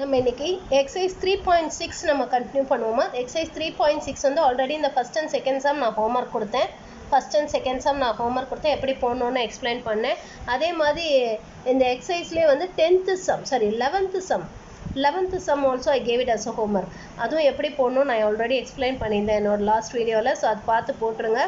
நம்ம இன்னைக்கு எக்ஸசைஸ் 3.6 நம்ம கண்டினியூ பண்ணுவோமா. எக்ஸசைஸ் 3.6 வந்து ஆல்ரெடி இந்த ஃபர்ஸ்ட் அண்ட் செகண்ட் சம் நான் ஹோம்ஒர்க் கொடுத்தேன். ஃபர்ஸ்ட் அண்ட் செகண்ட் சம் நான் ஹோம்ஒர்க் கொடுத்தேன், எப்படி போடணும்னு எக்ஸ்பிளைன் பண்ணேன். அதே மாதிரி இந்த எக்ஸசைஸ்லேயே வந்து 11th sum also I gave it as a homework. அதுவும் எப்படி போடணும் நான் ஆல்ரெடி எக்ஸ்பிளைன் பண்ணியிருந்தேன் என்னோட லாஸ்ட் வீடியோவில். ஸோ அது பார்த்து போட்டுருங்க.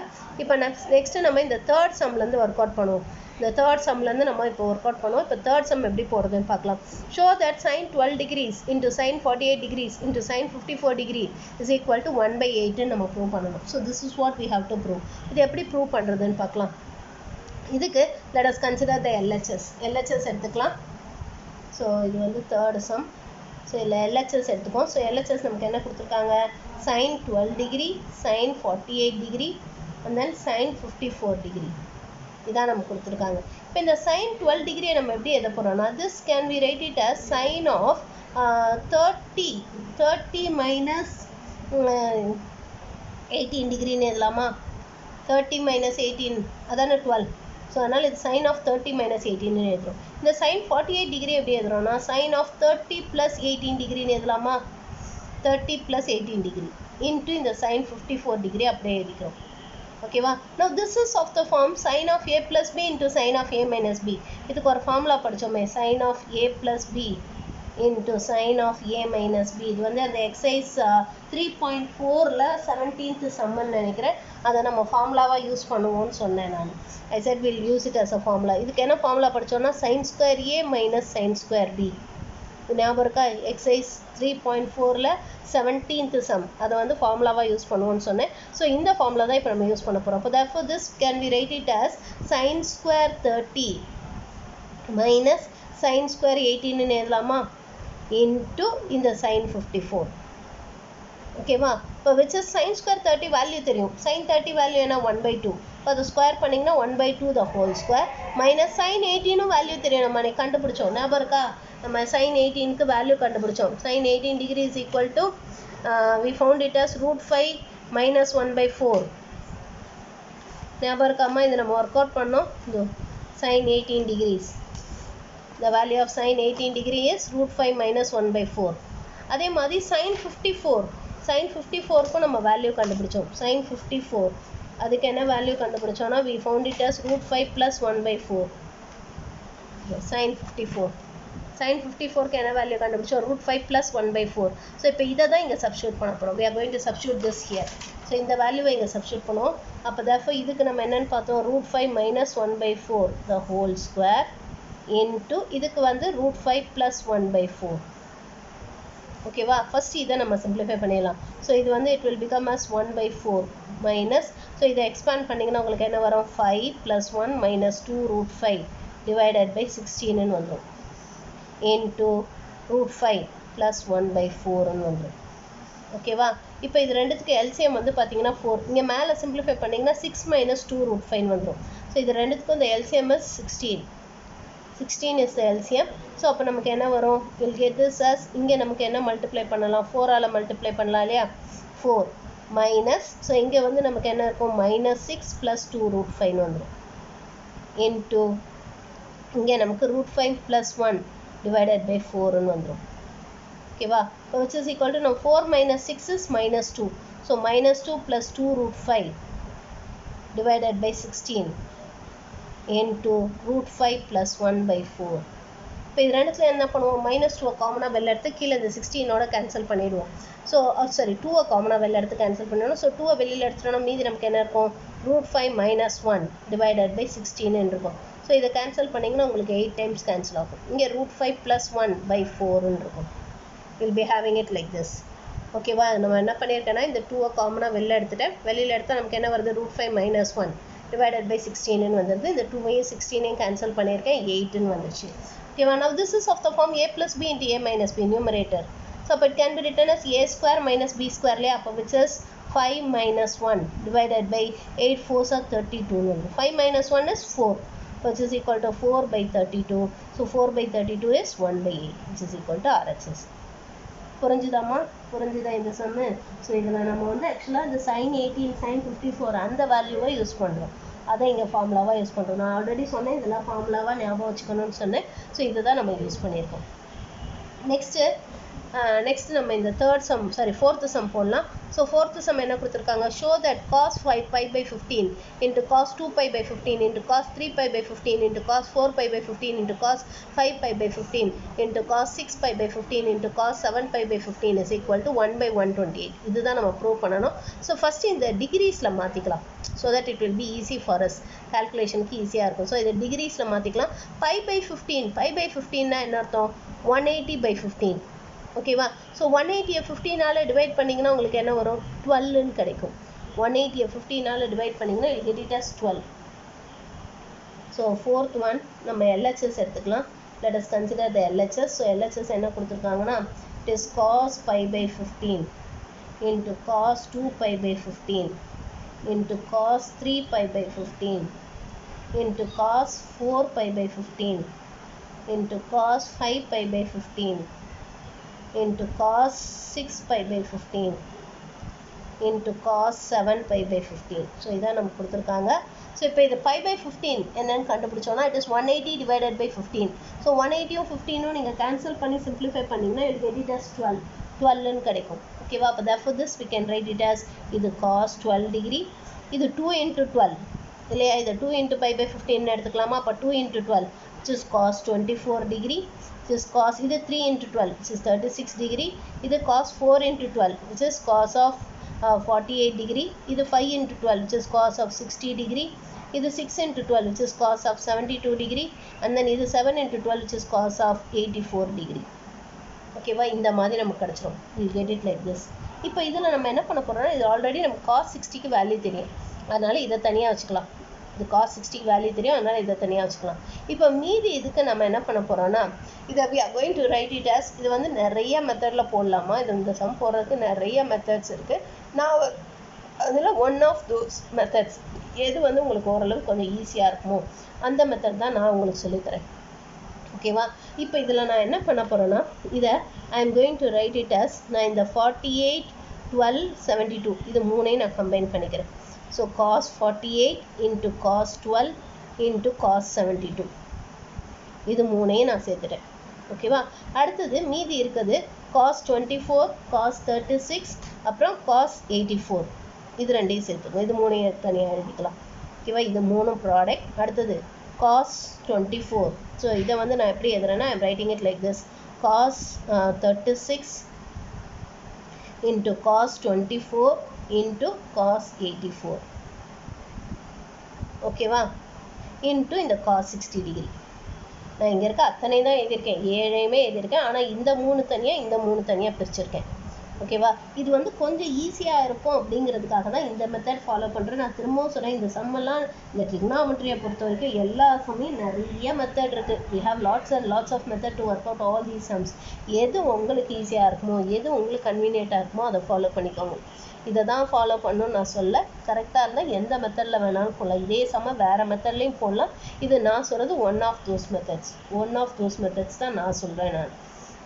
இப்போ நெக்ஸ்ட்டு நம்ம இந்த தேர்ட் சம்லேருந்து ஒர்க் அவுட் பண்ணுவோம். இந்த தேர்ட் சம்லேருந்து நம்ம இப்போ ஒர்க் அவுட் பண்ணுவோம். இப்போ தேர்ட் சம் எப்படி போடுறதுன்னு பார்க்கலாம். Show that sin 12 degrees into sin 48 degrees into sin 54 degree is equal to 1/8 நம்ம ப்ரூவ் பண்ணணும். So this is what we have to prove. இது எப்படி ப்ரூவ் பண்ணுறதுன்னு பார்க்கலாம். இதுக்கு let us consider the LHS எடுத்துக்கலாம். ஸோ இது வந்து தேர்ட் சம். ஸோ இதில் LHS எடுத்துப்போம். ஸோ LHS நமக்கு என்ன கொடுத்துருக்காங்க, sin 12 degree, sin 48 degree and then sin 54 degree. இதான் நம்ம கொடுத்துருக்காங்க. இப்போ இந்த sin 12 degree நம்ம எப்படி எதை போகிறோம்னா, this can we write it as sin of 30 minus 18 degree எழுதலாமா. 30 minus 18 அதான 12. ஸோ அதனால் இது sin of 30 minus 18 எழுதுறோம். இந்த sin 48 degree எப்படி எழுதுறோம்னா sin of 30 plus 18 degree எழுதலாமா. 30 plus 18 degree into இந்த sin 54 degree அப்படியே எழுதிக்கிறோம். ஓகேவா. now this is of the form sin of a plus b into sin of a minus b. இதுக்கு ஒரு formula படித்தோமே, sin of a plus b into sin of a minus b. இது வந்து அந்த exercise 3.4ல் 17th சம்னு நினைக்கிறேன். அதை நம்ம ஃபார்முலாவாக use பண்ணுவோம்னு சொன்னேன் நான். I said we'll use it as a formula. இதுக்கு என்ன formula படித்தோம்னா sin square a minus sin square b. ஞாபகம் இருக்கா, எக்ஸசைஸ் 3.4ல் 17th சம் அதை வந்து ஃபார்முலாவாக யூஸ் பண்ணுவோம்னு சொன்னேன். ஸோ இந்த ஃபார்முலா தான் இப்போ நம்ம யூஸ் பண்ண போகிறோம். அப்போ therefore this can we write it as sin square 30 minus sin square 18 எழுதலாமா into இந்த sin 54. ஓகேவா. இப்போ which is sin square 30 value தெரியும். sin 30 வேல்யூ என்ன 1/2. இப்போ அது ஸ்கொயர் பண்ணிங்கன்னா 1/2 the whole square minus sin 18 value தெரியும். நம்ம அன்றைக்கி கண்டுபிடிச்சோம், ஞாபகம் இருக்கா. நம்ம sin 18க்கு வேல்யூ கண்டுபிடிச்சோம். sin 18 degree is equal to we found it as √5 minus 1/4. ஞாபகம் இருக்காமா. இது நம்ம ஒர்க் அவுட் பண்ணோம். sin 18 degrees, the value of sin 18 degree is √5 minus 1/4. அதே மாதிரி sin 54க்கும் நம்ம வேல்யூ கண்டுபிடிச்சோம். sin 54 அதுக்கு என்ன வேல்யூ கண்டுபிடிச்சோம்னா we found it as √5 plus 1/4. sin 54க்கு என்ன வேல்யூ கண்டுபிடிச்சோம், √5 plus 1/4. ஸோ இப்போ இதை தான் இங்கே சப்ஸ்டியூட் பண்ண போகிறோம். we are going to substitute this here. So இந்த வேல்யூவை இங்கே சப்ஸ்டியூட் பண்ணுவோம். அப்போ therefore இதுக்கு நம்ம என்னென்னு பார்த்தோம், √5 minus 1/4 the whole square into இதுக்கு வந்து √5 plus 1/4. ஓகேவா. ஃபஸ்ட்டு இதை நம்ம சிம்பிளிஃபை பண்ணிடலாம். ஸோ இது வந்து it will become as 1/4 minus, so இதை எக்ஸ்பேண்ட் பண்ணிங்கன்னா உங்களுக்கு என்ன வரும், 5 plus 1 minus 2 √5 divided by 16 வந்துடும் into √5 plus 1/4 வந்துடும். ஓகேவா. இப்போ இது ரெண்டுத்துக்கு எல்சிஎம் வந்து பார்த்தீங்கன்னா 4. இங்கே மேலே சிம்பிளிஃபை பண்ணிங்கன்னா 6 minus 2 √5 வந்துடும். ஸோ இது ரெண்டுத்துக்கும் இந்த LCM is 16 is the LCM. So அப்போ நமக்கு என்ன வரும், we'll get this as இங்கே நமக்கு என்ன மல்டிப்ளை பண்ணலாம், 4ஆல் மல்டிப்ளை பண்ணலாம் இல்லையா. 4 மைனஸ், ஸோ இங்கே வந்து நமக்கு என்ன இருக்கும், -6 plus 2 √5 வந்துடும் into இங்கே நமக்கு √5 plus 1 divided by 4 வந்துடும். ஓகேவா. இப்போ which is equal to now 4 minus 6 is -2. So -2 plus 2 √5 divided by 16 into √5 plus 1/4. இப்போ இது ரெண்டுத்தில் என்ன பண்ணுவோம், -2 காமனாக வெளில எடுத்து கீழே இந்த 16ஓட கேன்சல் பண்ணிவிடுவோம். ஸோ சாரி 2 காமனாக வெளில எடுத்து கேன்சல் பண்ணிவிடுவோம். ஸோ 2 வெளியில் எடுத்துட்டோம்னா மீதி நமக்கு என்ன இருக்கும், √5 minus 1 divided by 16 இருக்கும். ஸோ இதை கேன்சல் பண்ணிங்கன்னா உங்களுக்கு 8 times கேன்சல் ஆகும். இங்கே √5 plus 1/4 இருக்கும். Will be having it like this. ஓகேவா. நம்ம என்ன பண்ணியிருக்கேன்னா இந்த 2 காமனாக வெளில எடுத்துட்டேன். வெளியில் எடுத்தால் நமக்கு என்ன வருது, √5 minus 1 divided by 16 வந்துடுது. இந்த 2ஐயும் 16ஐயும் கேன்சல் பண்ணியிருக்கேன், 8 வந்துடுச்சு. ஓகேவா. now this is of the form a plus b into a minus b numerator. so it can be written as a square minus b square இல்லையா. அப்போ which is 5 minus 1 divided by 8 4s are 32. 5 minus 1 is 4 which is equal to 4/32. so 4/32 is 1/8 which is equal to RHS. புரிஞ்சுதாம்மா, புரிஞ்சுதா இந்த சம்மு. So இதில் நம்ம வந்து ஆக்சுவலாக இந்த sin 18 sin 54 அந்த வேல்யூவை யூஸ் பண்ணுறோம். அதை இங்கே ஃபார்முலாவாக யூஸ் பண்ணுறோம். நான் ஆல்ரெடி சொன்னேன் இதெல்லாம் ஃபார்முலாவாக ஞாபகம் வச்சுக்கணும்னு சொன்னேன். ஸோ இதை தான் நம்ம யூஸ் பண்ணியிருக்கோம். நெக்ஸ்ட்டு next நம்ம இந்த fourth sum போடலாம். So fourth sum என்ன கொடுத்திருக்காங்க, show that cos 5 pi by 15 into cos 2 pi by 15 into cos 3 pi by 15 into cos 4 pi by 15 into cos 5 pi by 15 into cos 6 pi by 15 into cos 7 pi by 15 is equal to 1 by 128. இதுதான் நம்ம prove பண்ணணும். So first இந்த degreesல மாத்திக்கலாம், so that it will be easy for us, calculationக்கு ஈஸியா இருக்கும். So இதை degreesல மாத்திக்கலாம். pi by 15 னா என்ன அர்த்தம், 180 by 15. ஓகேவா. ஸோ 180 15ஆல் டிவைட் பண்ணிங்கன்னா உங்களுக்கு என்ன வரும், 12ன்னு கிடைக்கும். 180 15ஆல் டிவைட் பண்ணிங்கன்னா you get it as 12. So fourth one நம்ம LHS எடுத்துக்கலாம். let us consider the LHS. So LHS என்ன கொடுத்துருக்காங்கன்னா, it is cos pi by 15 into cos 2 pi by 15 into cos 3 pi by 15 into cos 4 pi by 15 into cos 5 pi by 15 into cos 6 pi by 15 into cos 7 pi by 15. So இதான் நமக்கு கொடுத்துருக்காங்க. So இப்போ இது pi by 15 என்னன்னு கண்டுபிடிச்சோன்னா, it is 180 divided by 15. So 180யும் 15ம் நீங்கள் கேன்சல் பண்ணி சிம்பிளிஃபை பண்ணிங்கன்னா you get it as 12ன்னு கிடைக்கும். ஓகேவா. அப்போ therefore this we can write it as இது cos 12 degree, இது 2 into 12 இல்லையா, இது 2 into pi by 15 எடுத்துக்கலாமா. அப்போ 2 into 12 which is cos 24 degree. This is cos, இது 3 into 12 which is 36 degree. இது cos 4 into 12 which is cos of 48 degree. இது 5 into 12 which is cos of 60 degree. இது 6 into 12 which is cos of 72 degree. And then இது 7 into 12 which is cos of 84 degree. ஓகேவா. இந்த மாதிரி நமக்கு கிடச்சிரும். we'll get it like this. இப்போ இதில் நம்ம என்ன பண்ண போகிறோம்னா, இது ஆல்ரெடி நம்ம cos 60க்கு வேல்யூ தெரியும், அதனால் இதை தனியாக வச்சுக்கலாம். இது cos 60க்கு வேல்யூ தெரியும், அதனால் இதை தனியாக வச்சுக்கலாம். இப்போ மீதி இதுக்கு நம்ம என்ன பண்ண போகிறோன்னா, இதை we are going to write it as, இது வந்து நிறைய மெத்தடில் போடலாமா, இது இந்த சம் போடுறதுக்கு நிறைய மெத்தட்ஸ் இருக்குது. நான் அதில் ஒன் ஆஃப் தோஸ் மெத்தட்ஸ் எது வந்து உங்களுக்கு ஓரளவுக்கு கொஞ்சம் ஈஸியாக இருக்குமோ அந்த மெத்தட் தான் நான் உங்களுக்கு சொல்லித்தரேன். ஓகேவா. இப்போ இதில் நான் என்ன பண்ண போகிறேன்னா, இதை I am going to right it as, நான் இந்த 48 12 72 இது மூணையும் நான் கம்பைன் பண்ணிக்கிறேன். So cos 48 into cos 12 into cos 72 இது மூணையும் நான் சேர்த்துட்டேன். ஓகேவா. அடுத்தது மீதி இருக்குது cos 24 cos 36 அப்புறம் cos 84 இது ரெண்டையும் சேர்த்துக்கணும். இது மூணையும் தனியாக எழுதிக்கலாம். ஓகேவா. இது மூணும் ப்ராடக்ட். அடுத்தது cos 24. ஸோ இதை வந்து நான் எப்படி எழுதுறேன்னா, I am writing it like this, cos 36 into cos 24 into cos 84. ஓகேவா. into இந்த cos 60 degree. நான் இங்கே இருக்க அத்தனை தான் எழுதியிருக்கேன், 7யுமே எழுதியிருக்கேன். ஆனால் இந்த மூணு தனியாக இந்த மூணு தனியாக பிரிச்சிருக்கேன். ஓகேவா. இது வந்து கொஞ்சம் ஈஸியாக இருக்கும் அப்படிங்கிறதுக்காக தான் இந்த மெத்தட் ஃபாலோ பண்ணுறேன். நான் திரும்பவும் சொல்கிறேன், இந்த சம்மெல்லாம் இந்த ட்ரிக்னாமெட்ரியை பொறுத்த வரைக்கும் எல்லா சம்மையும் நிறைய மெத்தட் இருக்குது. we have lots and lots of method to work out all these sums. எது உங்களுக்கு ஈஸியாக இருக்குமோ, எது உங்களுக்கு கன்வீனியண்ட்டாக இருக்குமோ அதை ஃபாலோ பண்ணிக்கோங்க. இதை தான் ஃபாலோ பண்ணணும்னு நான் சொல்ல, கரெக்டாக இருந்தால் எந்த மெத்தடில் வேணாலும் போடலாம். இதே சம வேறு மெத்தட்லேயும் போடலாம். இது நான் சொல்கிறது ஒன் ஆஃப் தோஸ் மெத்தட்ஸ் தான் நான் சொல்கிறேன் நான்.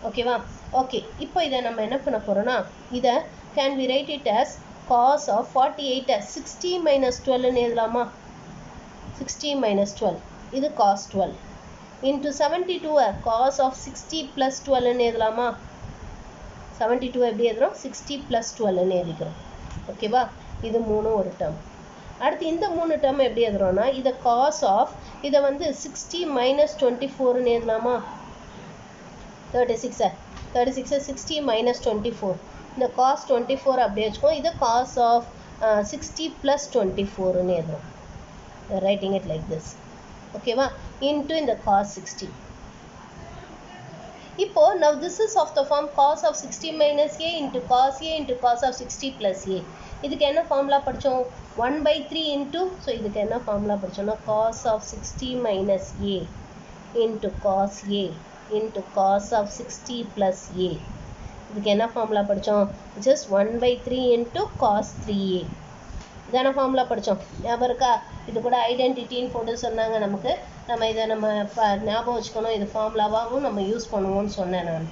ஓகேவா. ஓகே. இப்போ இதை நம்ம என்ன பண்ண போகிறோன்னா, இதை can we write it as cos of 48 60 minus 12ன்னு எழுதலாமா. 60 minus 12 இது cos 12 into 72 cos of 60 plus 12ன்னு எழுதலாமா. 72 எப்படி எழுதுறோம், 60 plus 12ன்னு எழுதிக்கிறோம். ஓகேவா. இது மூணும் ஒரு டேர்ம். அடுத்து இந்த மூணு டேர்ம் எப்படி எழுதுறோம்னா, இதை cos of இதை வந்து 60 minus 24ன்னு எழுதலாமா. 36 60 minus 24 இந்த cos 24 அப்படியே வச்சுக்கோ. இது cos of 60 plus 24ன்னு எழுதுறோம். writing it like this. ஓகேவா. into இந்த cos 60. இப்போ now this is of the form cos of 60 minus a into cos a into cos of 60 plus a. இதுக்கு என்ன ஃபார்முலா படித்தோம், 1/3 into, ஸோ இதுக்கு என்ன formula படித்தோம்னா cos of 60 minus a into cos a into cos of 60 plus a. இதுக்கு என்ன formula படித்தோம், just 1/3 into cos 3a. இதான formula படித்தோம், ஞாபகம் இருக்கா. இது கூட ஐடென்டிட்டின்னு போட்டு சொன்னாங்க நமக்கு. நம்ம இதை நம்ம ஞாபகம் வச்சுக்கணும், இது ஃபார்முலாவாகவும் நம்ம யூஸ் பண்ணுவோம்னு சொன்னேன் நான்.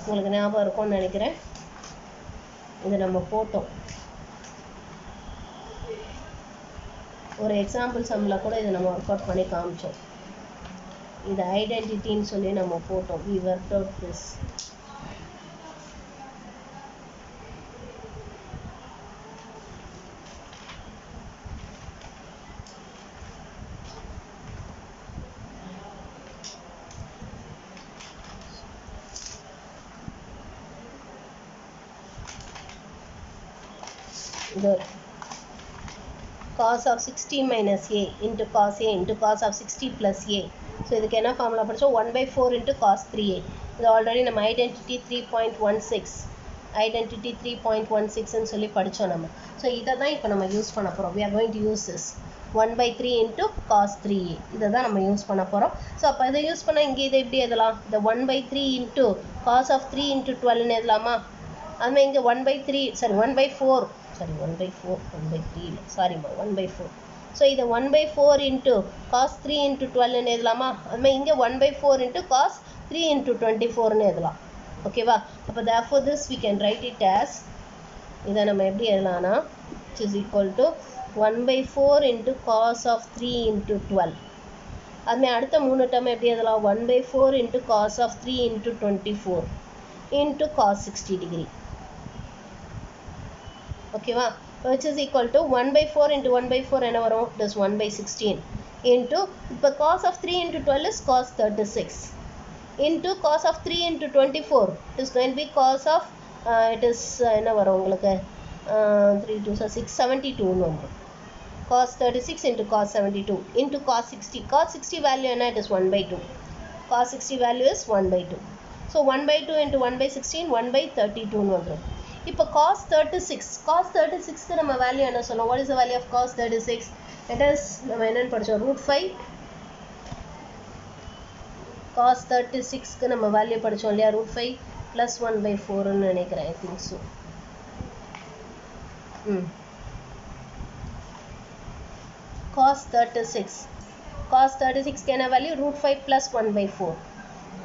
உங்களுக்கு ஞாபகம் இருக்கும்னு நினைக்கிறேன். இது நம்ம போட்டோம் ஒரு எக்ஸாம்பிள் சம்மில் கூட இதை நம்ம ஒர்க் அவுட் பண்ணி காமிச்சோம். இது ஐடென்டிட்டின்னு சொல்லி நம்ம போட்டோம். we worked out this. இது cos of 60 minus a into cos a into cos of 60 plus a. So இதுக்கு என்ன ஃபார்முலா படிச்சோம் 1/4 into cos 3a. இது ஆல்ரெடி நம்ம ஐடென்டிட்டி 3.16 ஐடென்டிட்டி 3.16 ன்னு சொல்லி படிச்சோம் நம்ம. ஸோ இதை தான் இப்போ நம்ம யூஸ் பண்ண போகிறோம். we are going to use this 1/3 into cos 3a. இதை தான் நம்ம யூஸ் பண்ண போகிறோம். ஸோ அப்போ இதை யூஸ் பண்ணால் இங்கே இதை எப்படி எழுதலாம்? இந்த 1/3 into cos of 3 into 12ன்னு எழுதலாமா? அதுமாதிரி இங்கே 1/3 சாரி 1/4 sorry 1/4 1/3 sorry 1/4. so இது 1/4 into cos 3 into 12 ன்னு எழுதலாமா? அதுமே இங்க 1/4 into cos 3 into 24 ன்னு எழுதலாம். ஓகேவா? அப்ப therefore this we can write it as இத நம்ம எப்படி எழுதலாம்னா which is equal to 1/4 into cos of 3 into 12. அதுமே அடுத்த மூணு டேர்ம் எப்படி எழுதலாம்? 1/4 into cos of 3 into 24 into cos 60 degree. ஓகேவா? which is equal to 1/4 into 1/4 என்ன வரும்? it is 1/16 into இப்போ cos of 3 into 12 is cos 36 into cos of 3 into 24 it is going to be cos of it is என்ன வரும் உங்களுக்கு 3 2 6 72 ன்னு வரும். cos 36 into cos 72 into cos 60. cos 60 value என்ன? it is 1/2. cos 60 value is 1/2. so 1/2 into 1/16 1/32 ன்னு வந்துரும். இப்போ cos 36க்கு நம்ம வேல்யூ என்ன சொல்லணும்? what is the value of cos 36? it is நம்ம என்னன்னு படிச்சோம்? √5. cos 36க்கு நம்ம வேல்யூ படிச்சோம் இல்லையா? √5 plus 1/4 ன்னு நினைக்கிறேன். I think so. cos 36க்கு என்ன வேல்யூ? √5 plus 1/4.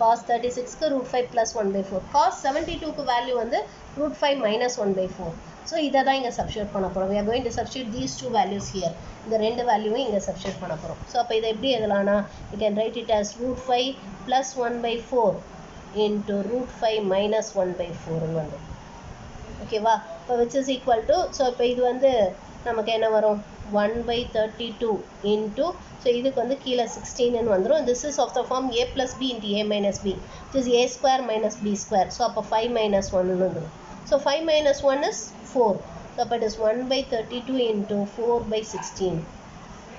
cos 36க்கு √5 plus 1/4. cos 72க்கு வேல்யூ வந்து √5 minus 1/4. ஸோ இதை தான் இங்கே சப்ஸ்டியூட் பண்ண போகிறோம். we are going to substitute these two values here. இந்த ரெண்டு வேல்யூவும் இங்கே சப்ஸ்டியூட் பண்ண போகிறோம். ஸோ அப்போ இதை எப்படி எழுதலாம்னா you can write it as √5 plus 1/4 into √5 minus 1/4 ன்னு வந்து ஓகேவா? இப்போ which is equal to so இப்போ இது வந்து நமக்கு என்ன வரும்? 1/32 into ஸோ இதுக்கு வந்து கீழே 16 ன்னு வந்துடும். this is of the form a plus b into a minus b which is a square minus b square. So அப்போ 5 minus 1 ன்னு வந்துடும். So 5 minus 1 is 4. ஸோ அப்போ it is 1/32 into 4/16.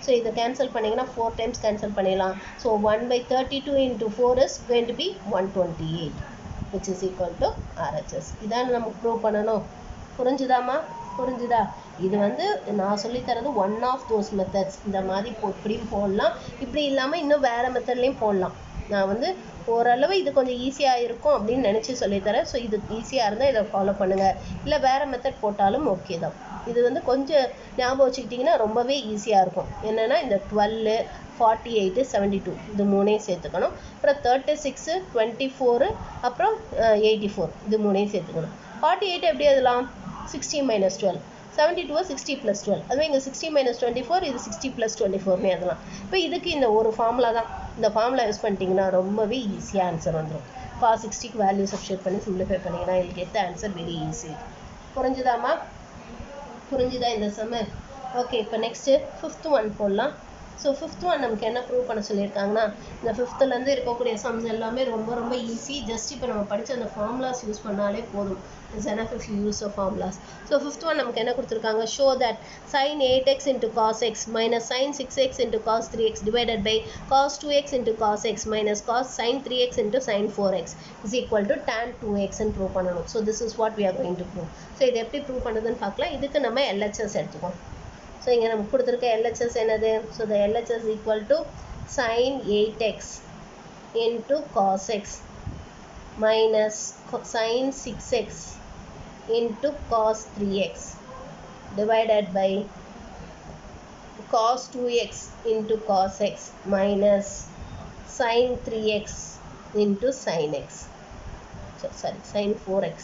ஸோ இதை கேன்சல் பண்ணிங்கன்னா 4 times கேன்சல் பண்ணிடலாம். So 1/32 into 4 is going to be 128 which is equal to RHS. இதான் நமக்கு prove பண்ணணும். புரிஞ்சுதாம்மா? புரிஞ்சுதா? இது வந்து நான் சொல்லித்தரது ஒன் ஆஃப் தோஸ் மெத்தட்ஸ். இந்த மாதிரி இப்படியும் போடலாம், இப்படி இல்லாமல் இன்னும் வேறு மெத்தட்லேயும் போடலாம். நான் வந்து ஓரளவு இது கொஞ்சம் ஈஸியாக இருக்கும் அப்படின்னு நினச்சி சொல்லித்தரேன். ஸோ இது ஈஸியாக இருந்தால் இதை ஃபாலோ பண்ணுங்கள். இல்லை வேறு மெத்தட் போட்டாலும் ஓகே தான். இது வந்து கொஞ்சம் ஞாபகம் வச்சுக்கிட்டிங்கன்னா ரொம்பவே ஈஸியாக இருக்கும். என்னென்னா இந்த 12 48 72 இது மூணையும் சேர்த்துக்கணும். அப்புறம் 36 24 அப்புறம் 84 இது மூணையும் சேர்த்துக்கணும். 48 எப்படி எழுதலாம்? 60 minus 12. 72 60 plus 12. அதுவே இங்கே 60 minus 24 இது 60 plus 24ன்னு எழுதலாம். இப்போ இதுக்கு இந்த ஒரு ஃபார்முலா தான். இந்த ஃபார்முலா யூஸ் பண்ணிட்டீங்கன்னா ரொம்பவே ஈஸியாக ஆன்சர் வந்துடும். cos 60க்கு வேல்யூ சப்ஸ்டியூட் பண்ணி சிம்பிளிஃபை பண்ணிங்கன்னா you'll get the answer very easy. புரிஞ்சுதாம்மா? புரிஞ்சுதா இந்த சம்மு? ஓகே, இப்போ நெக்ஸ்ட்டு 5th ஒன் போடலாம். ஸோ 5th ஒன் நமக்கு என்ன ப்ரூவ் பண்ண சொல்லியிருக்காங்கன்னா இந்த 5thலேருந்து இருக்கக்கூடிய சம்ஸ் எல்லாமே ரொம்ப ரொம்ப ஈஸி. ஜஸ்ட் இப்போ நம்ம படித்த அந்த ஃபார்முலாஸ் யூஸ் பண்ணாலே போதும். It's enough if you use of formulas. So 5th one நமக்கு என்ன கொடுத்துருக்காங்க? Show that sin 8x into cos x minus sin 6x into cos 3x divided by cos 2x into cos x minus cos sin 3x into sin 4x is equal to tan 2x ன்னு prove பண்ணணும். So this is what we are going to prove. So இது எப்படி prove பண்ணுறதுன்னு பார்க்கலாம். இதுக்கு நம்ம LHS எடுத்துக்கோம். So இங்கே நமக்கு கொடுத்துருக்க LHS என்னது? So the LHS equal to sin 8x into cos x minus sin 6x into cos 3x divided by cos 2x into cos x minus sin 3x into sin x. sorry sin 4x.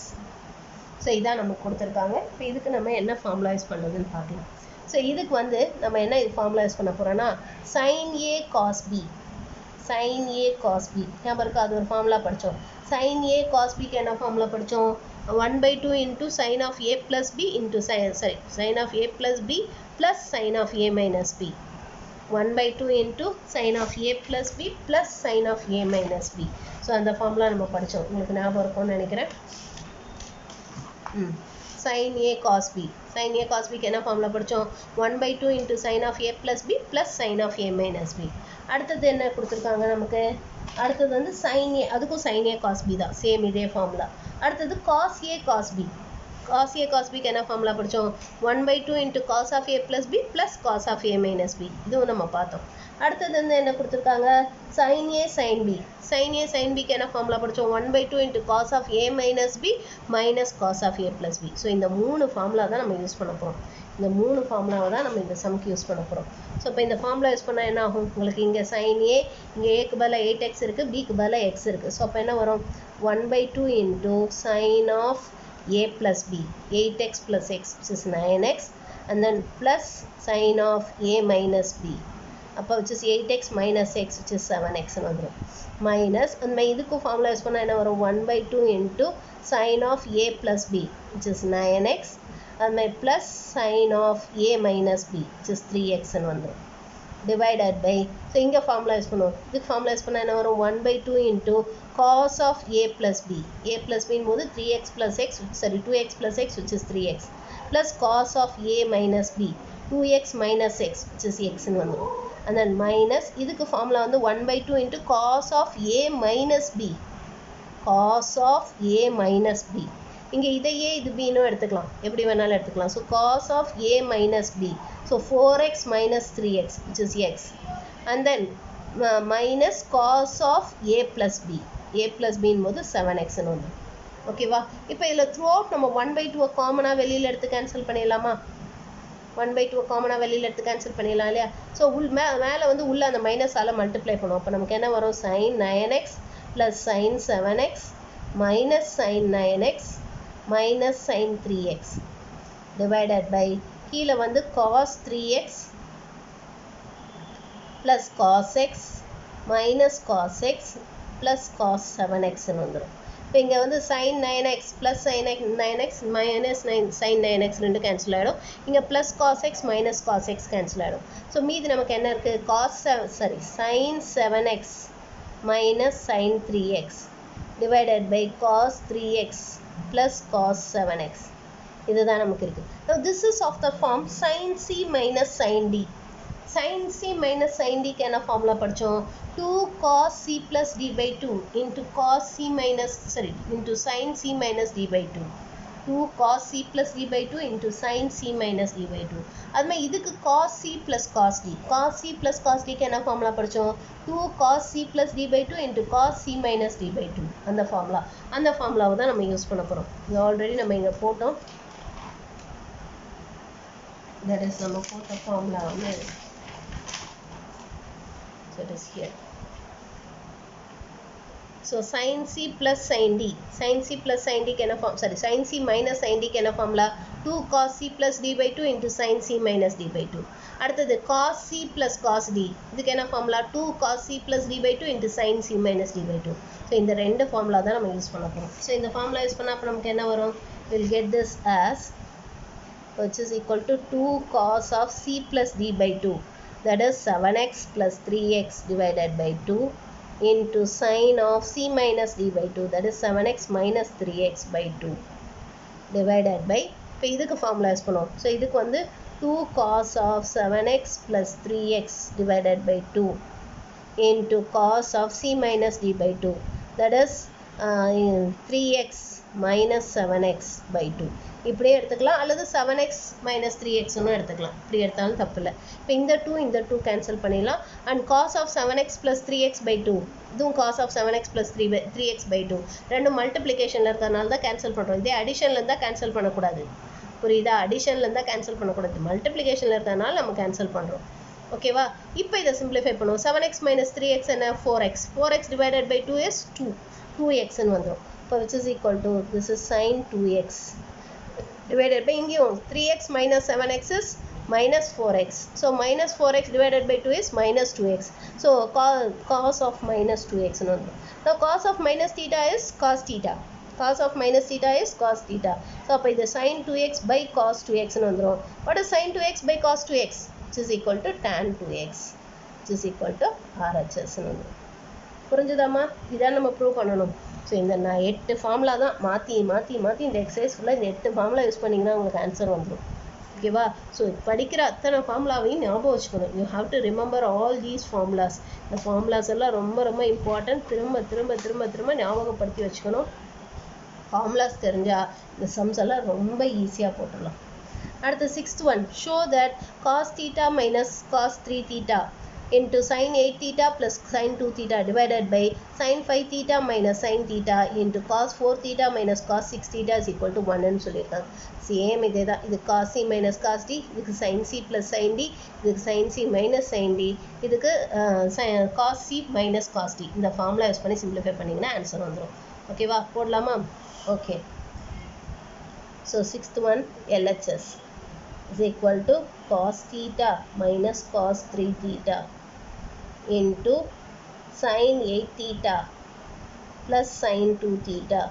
So இதான் நமக்கு கொடுத்துருக்காங்க. இப்போ இதுக்கு நம்ம என்ன formula use பண்ணுறதுன்னு பார்க்கலாம். So இதுக்கு வந்து நம்ம என்ன இது ஃபார்முலா யூஸ் பண்ண போகிறோன்னா sin a cos b. sin a cos b ஞாபகம் இருக்கா? அது ஒரு ஃபார்முலா படித்தோம். sin a cos bக்கு என்ன ஃபார்முலா படித்தோம்? 1/2 into sin of a plus b into sin of a plus b plus sin of a minus b. 1/2 into sin of a plus b plus sin of a minus b. So அந்த formula நம்ம படித்தோம். உங்களுக்கு ஞாபகம் இருக்கும்னு நினைக்கிறேன். sin A cos B. Sin A cos B க்கு என்ன formula படிச்சோம்? 1/2 into sin of A plus B plus sin of A minus B. அடுத்தது என்ன கொடுத்துருக்காங்க நமக்கு? அடுத்தது வந்து sin A, அதுக்கும் sin A cos B தான், சேம் இதே ஃபார்முலா. அடுத்தது cos A cos B. cos A cos B க்கு என்ன ஃபார்முலா படிச்சோம்? 1/2 into cos of A plus B plus cos of A minus B. இதுவும் நம்ம பார்த்தோம். அடுத்தது வந்து என்ன கொடுத்துருக்காங்க? sin A sin B. sin A sin B க்கு என்ன ஃபார்முலா படிச்சோம்? 1/2 into cos of A minus B minus cos of A plus B. So இந்த மூணு ஃபார்முலா தான் நம்ம யூஸ் பண்ண போகிறோம். இந்த மூணு ஃபார்முலாவை தான் நம்ம இந்த சம்க்கு யூஸ் பண்ண போகிறோம். ஸோ இப்போ இந்த ஃபார்முலா யூஸ் பண்ணால் என்ன ஆகும்? உங்களுக்கு இங்கே sin A, இங்கே ஏக்கு பதிலாக 8x இருக்குது, பிக்கு பதிலாக x இருக்குது. ஸோ அப்போ என்ன வரும்? 1/2 into sin of A plus B, 8x plus x, which is 9x, and then plus sin of A minus B, அப்போ which is 8x minus x, which is 7x வந்துடும். Minus அந்த இதுக்கு formula use பண்ணால் என்ன வரும்? 1/2 into sin of A plus B, which is 9x, and my plus sin of A minus B, which is 3x வந்துடும். divided by, so இங்கே formula use பண்ணுவோம். இதுக்கு ஃபார்முலா யூஸ் பண்ணால் என்ன வரும்? 1/2 into cos of A plus B. A plus B போது 3x plus x, sorry 2x plus x, which is 3x, plus cos of A minus B, 2x minus x, which is x வந்துடும். and then minus இதுக்கு formula வந்து 1/2 into cos of A minus B, cos of A minus B. இங்கே இதையே இது bன்னு எடுத்துக்கலாம், எப்படி வேணாலும் எடுத்துக்கலாம். So cos of A minus B, so 4x minus 3x, which is x, and then minus cos of A plus B. A plus B போது 7x ஒன்று. ஓகேவா? இப்போ இதில் த்ரூ அவுட் நம்ம 1/2 காமனாக வெளியில் எடுத்து கேன்சல் பண்ணிடலாமா? 1/2 காமனாக வெளியில் எடுத்து கேன்சல் பண்ணிடலாம் இல்லையா? ஸோ மேலே வந்து உள்ள அந்த மைனஸால் மல்டிப்ளை பண்ணுவோம். அப்போ நமக்கு என்ன வரும்? sin 9x plus sin 7x minus sin 9x minus sin 3x divided by, கீழே வந்து cos 3x plus cos x minus cos x plus cos 7x வந்துடும். இப்போ இங்கே வந்து sin 9x plus sin 9x minus sin 9x ரெண்டு cancel ஆகிடும். இங்கே plus cos x minus cos x cancel ஆகிடும். ஸோ மீதி நமக்கு என்ன இருக்குது? sin 7x minus sin 3x divided by cos 3x plus cos 7x. இதுதான் நமக்கு இருக்குது. Now this is of the form sin C minus sin D. sin C minus sin D க்கு என்ன ஃபார்முலா படித்தோம்? 2 cos C plus D by 2 into cos C minus, into sin C minus D by 2. 2 cos C plus D by 2 into sin C minus D by 2. அதுமாதிரி இதுக்கு cos C plus cos D. cos C plus cos D க்கு என்ன formula படித்தோம்? 2 cos C plus D by 2 into cos C minus D by 2. அந்த ஃபார்முலாவை தான் நம்ம use பண்ண போகிறோம். இது ஆல்ரெடி நம்ம இங்கே போட்டோம். that is நம்ம போட்ட ஃபார்முலா வந்து, so it is here. So sin C plus sin D, sin C plus sin D க்கு என்ன form? sin C minus sin D க்கு என்ன formula? 2 cos C plus D by 2 into sin C minus D by 2. அடுத்தது cos C plus cos D, இதுக்கு என்ன formula? 2 cos C plus D by 2 into sin C minus D by 2. So இந்த ரெண்டு formula தான் நம்ம use பண்ண போகிறோம். So இந்த ஃபார்முலா யூஸ் பண்ணால் அப்போ நமக்கு என்ன வரும்? we'll get this as, which is equal to 2 cos of C plus D by 2, that is 7x plus 3x divided by 2 into sin of C minus D by 2, that is 7x minus 3x by 2 divided by, இப்போ இதுக்கு formula use பண்ணுவோம். So இதுக்கு வந்து 2 cos of 7x plus 3x divided by 2 into cos of C minus D by 2, that is 3x minus 7x by 2. இப்படியே எடுத்துக்கலாம், அல்லது 7x minus 3x ஒன்றும் எடுத்துக்கலாம். இப்படி எடுத்தாலும் தப்பு இல்லை. இப்போ இந்த 2 கேன்சல் பண்ணிடலாம். And cos of 7x plus 3x by 2, இதுவும் cos of 7x plus 3x by 2 ரெண்டும் மல்டிப்ளிகேஷனில் இருக்கிறதுனால தான் கேன்சல் பண்ணுறோம். இதே அடிஷனில் இருந்தால் கேன்சல் பண்ணக்கூடாது. புரியுதா? அடிஷனில் இருந்தால் கேன்சல் பண்ணக்கூடாது, மல்டிப்ளிகேஷனில் இருக்கிறதுனால நம்ம கேன்சல் பண்ணுறோம். ஓகேவா? இப்போ இதை சிம்பிளிஃபை பண்ணுவோம். 7x minus 3x என்ன? 4x. 4x divided by 2 is 2x வந்துடும். இப்போ which is equal to, this is sin 2x divided by, இங்கேயும் 3x minus 7x is minus 4x. So minus 4x divided by 2 is minus 2x. So cos of minus 2x. Now cos of minus theta is cos theta. Cos of minus theta is cos theta. So அப்போ இது sin 2x by cos 2x வந்துடும். What is sin 2x by cos 2x? Which is equal to tan 2x, which is equal to RHS. புரிஞ்சுதாமா? இதான் நம்ம prove பண்ணணும். So இந்த நான் 8 formula தான் மாற்றி இந்த எக்ஸசைஸ் ஃபுல்லாக இந்த 8 ஃபார்முலா யூஸ் பண்ணிங்கன்னா உங்களுக்கு ஆன்சர் வந்துடும். ஓகேவா? ஸோ படிக்கிற அத்தனை ஃபார்முலாவையும் ஞாபகம் வச்சுக்கணும். You have to remember all these formulas. இந்த ஃபார்முலாஸ் எல்லாம் ரொம்ப ரொம்ப இம்பார்ட்டன்ட். திரும்ப ஞாபகப்படுத்தி வச்சுக்கணும். ஃபார்முலாஸ் தெரிஞ்சால் இந்த சம்ஸ் எல்லாம் ரொம்ப ஈஸியாக போட்டுடலாம். அடுத்து 6th one, show that cos theta minus cos 3 theta into sin 8 theta plus sin 2 theta divided by sin 5 theta minus sin theta into cos 4 theta minus cos 6 theta is equal to 1 ன்னு சொல்லியிருக்காங்க. Same இதே தான். இது cos c minus cos d, இதுக்கு sin c plus sin d, இதுக்கு sin c minus sin d, இதுக்கு cos c minus cos d. இந்த formula use பண்ணி சிம்பிளிஃபை பண்ணிங்கன்னா ஆன்சர் வந்துடும். ஓகேவா? போடலாமா? Okay. So 6th one, LHS is equal to cos theta minus cos 3 theta into sin 8 theta plus sin 2 theta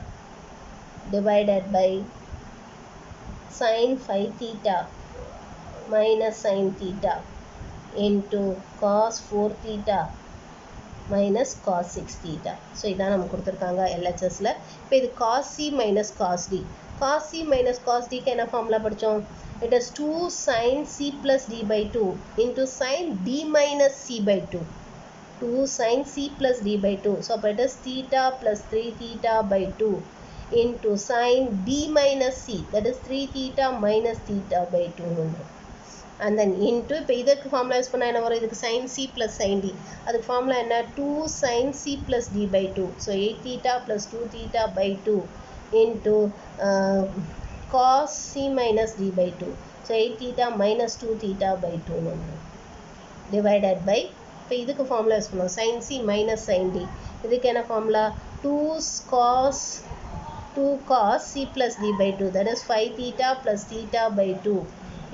divided by sin 5 theta minus sin theta into cos 4 theta minus cos 6 theta. So இதான் நம்ம கொடுத்துருக்காங்க LHSல. இப்போ இது cos c minus cos d. cos c minus cos d க்கு என்ன formula படித்தோம்? It is 2 sin c plus d by 2 into sin d minus c by 2. 2 sin c plus d by 2. So it is theta plus 3 theta by 2 into sin d minus c. That is 3 theta minus theta by 2. And then into இப்போ இதற்கு formula use பண்ணால் என்ன வரும்? இதுக்கு sin c plus sin d. அதுக்கு formula என்ன? 2 sin c plus d by 2. So 8 theta plus 2 theta by 2 into cos c minus d by 2. So 8 theta minus 2 theta by 2 divided by, இப்போ இதுக்கு formula use பண்ணுவோம் sin c minus sin d. இதுக்கு என்ன formula? 2 cos c plus d by 2. That is 5 theta plus theta by 2